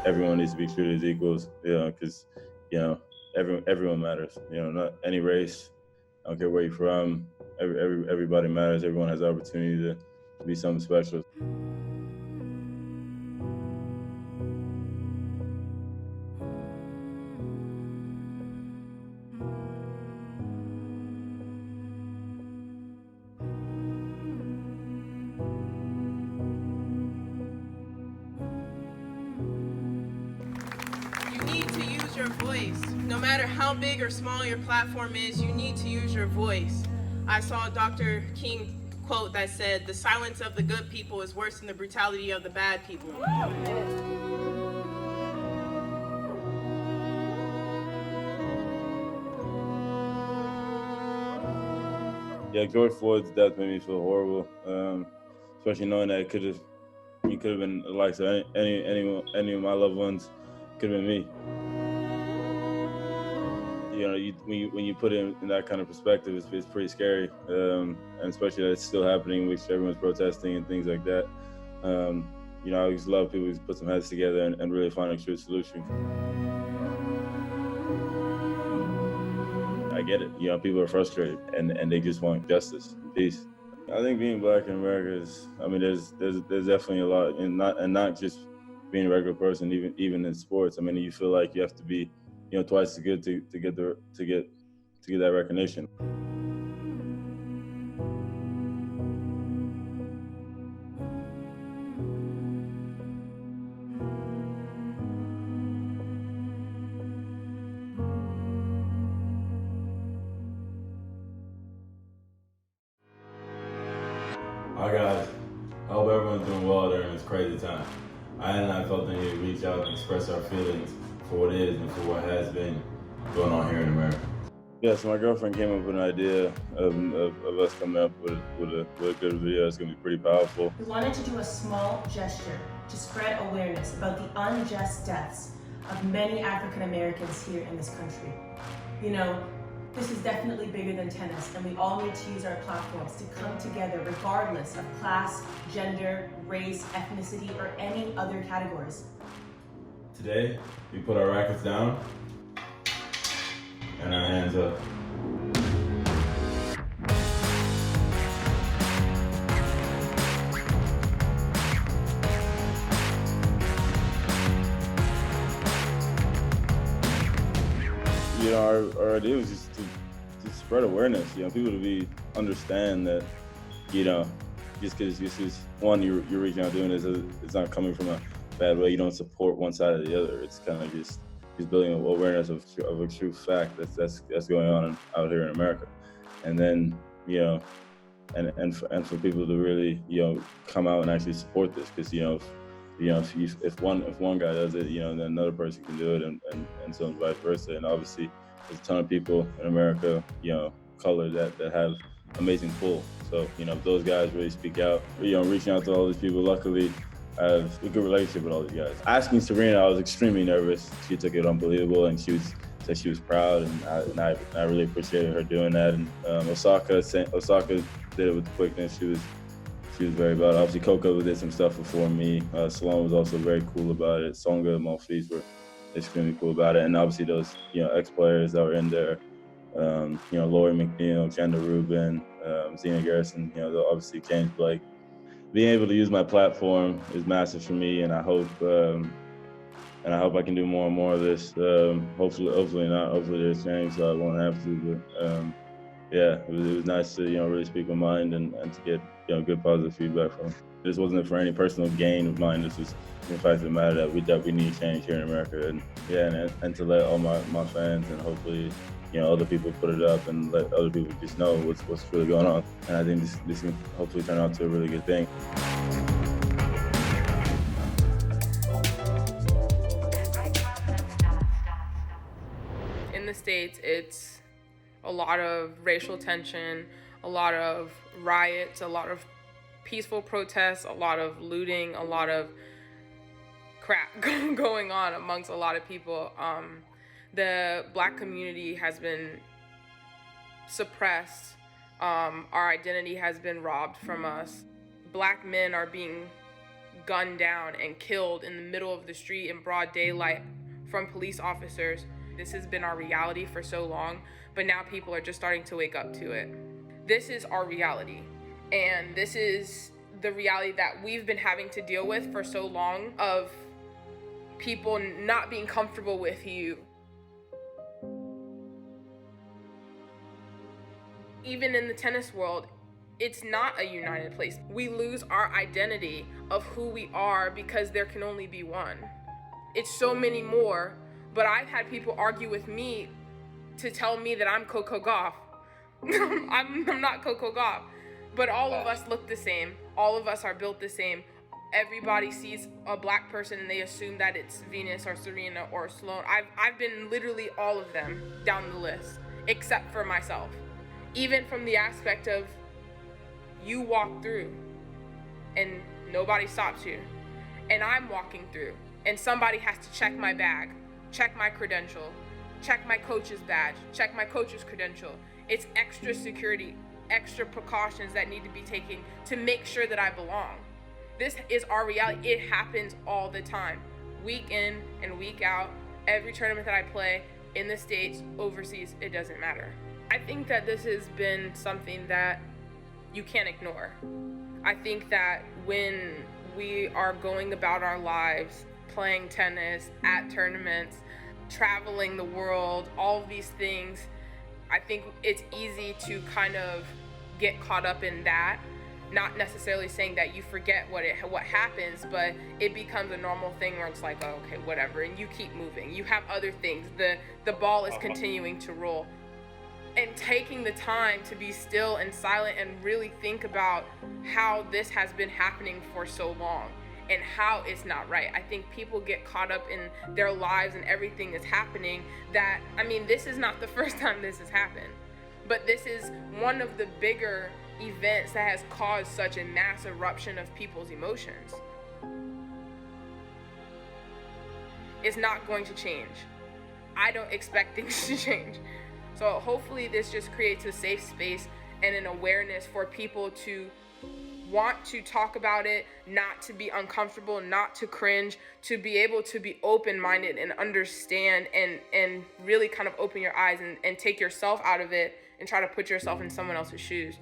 everyone needs to be treated as equals, because, everyone matters, not any race. I don't care where you're from. Everybody matters. Everyone has the opportunity to be something special. You need to use your voice. No matter how big or small your platform is, you need to use your voice. I saw Dr. King quote that said, "The silence of the good people is worse than the brutality of the bad people." Yeah, George Floyd's death made me feel horrible, especially knowing that he could have been the likes of any of my loved ones. Could have been me. When you put it in that kind of perspective, it's pretty scary, and especially that it's still happening, which everyone's protesting and things like that. I always love people who put some heads together and really find a true solution. I get it. People are frustrated and they just want justice and peace. I think being black in America there's definitely a lot, and not just being a regular person, even in sports. You feel like you have to be, twice as good to get that recognition. Hi guys, I hope everyone's doing well during this crazy time. I felt the need to reach out and express our feelings for what is and for what has been going on here in America. Yeah, so my girlfriend came up with an idea of us coming up with a good video. It's gonna be pretty powerful. We wanted to do a small gesture to spread awareness about the unjust deaths of many African Americans here in this country. This is definitely bigger than tennis, and we all need to use our platforms to come together regardless of class, gender, race, ethnicity, or any other categories. Today, we put our rackets down and our hands up. Our idea was just to spread awareness. People to understand that, just because you're reaching out doing this, it's not coming from a bad way. You don't support one side or the other. It's kind of just building awareness of a true fact that's going on out here in America, and then and for people to really come out and actually support this, because if one guy does it, then another person can do it, and so vice versa. And obviously, there's a ton of people in America, color that have amazing pull. So if those guys really speak out, reaching out to all these people. Luckily, I have a good relationship with all these guys. Asking Serena, I was extremely nervous. She took it unbelievable, and said she was proud, and I really appreciated her doing that. And Osaka did it with quickness. She was very about it. Obviously, Coco did some stuff before me. Salone was also very cool about it. Songa and Monfils were extremely cool about it. And obviously those, ex-players that were in there, Laurie McNeil, Kendall Rubin, Zena Garrison, obviously James Blake. Being able to use my platform is massive for me, and I hope I can do more and more of this. Hopefully not. Hopefully there's change, so I won't have to. But it was nice to really speak my mind and to get good positive feedback from. This wasn't for any personal gain of mine. This was the fact of the matter that we need change here in America, and to let all my fans and hopefully other people put it up and let other people just know what's really going on. And I think this can hopefully turn out to a really good thing. In the States, it's a lot of racial tension, a lot of riots, a lot of peaceful protests, a lot of looting, a lot of crap going on amongst a lot of people. The Black community has been suppressed. Our identity has been robbed from us. Black men are being gunned down and killed in the middle of the street in broad daylight from police officers. This has been our reality for so long, but now people are just starting to wake up to it. This is our reality, and this is the reality that we've been having to deal with for so long, of people not being comfortable with you. Even in the tennis world, it's not a united place. We lose our identity of who we are because there can only be one. It's so many more, but I've had people argue with me to tell me that I'm Coco Gauff. I'm not Coco Gauff, but all of us look the same. All of us are built the same. Everybody sees a black person and they assume that it's Venus or Serena or Sloane. I've been literally all of them down the list, except for myself. Even from the aspect of, you walk through and nobody stops you, and I'm walking through and somebody has to check my bag, check my credential, check my coach's badge, check my coach's credential. It's extra security, extra precautions that need to be taken to make sure that I belong. This is our reality. It happens all the time, week in and week out. Every tournament that I play, in the States, overseas, it doesn't matter. I think that this has been something that you can't ignore. I think that when we are going about our lives, playing tennis, at tournaments, traveling the world, all of these things, I think it's easy to kind of get caught up in that. Not necessarily saying that you forget what happens, but it becomes a normal thing where it's like, oh, okay, whatever, and you keep moving. You have other things. The ball is continuing to roll. And taking the time to be still and silent and really think about how this has been happening for so long and how it's not right. I think people get caught up in their lives and everything that's happening that, I mean, this is not the first time this has happened, but this is one of the bigger events that has caused such a mass eruption of people's emotions. It's not going to change. I don't expect things to change. So hopefully this just creates a safe space and an awareness for people to want to talk about it, not to be uncomfortable, not to cringe, to be able to be open-minded and understand and really kind of open your eyes and take yourself out of it and try to put yourself in someone else's shoes.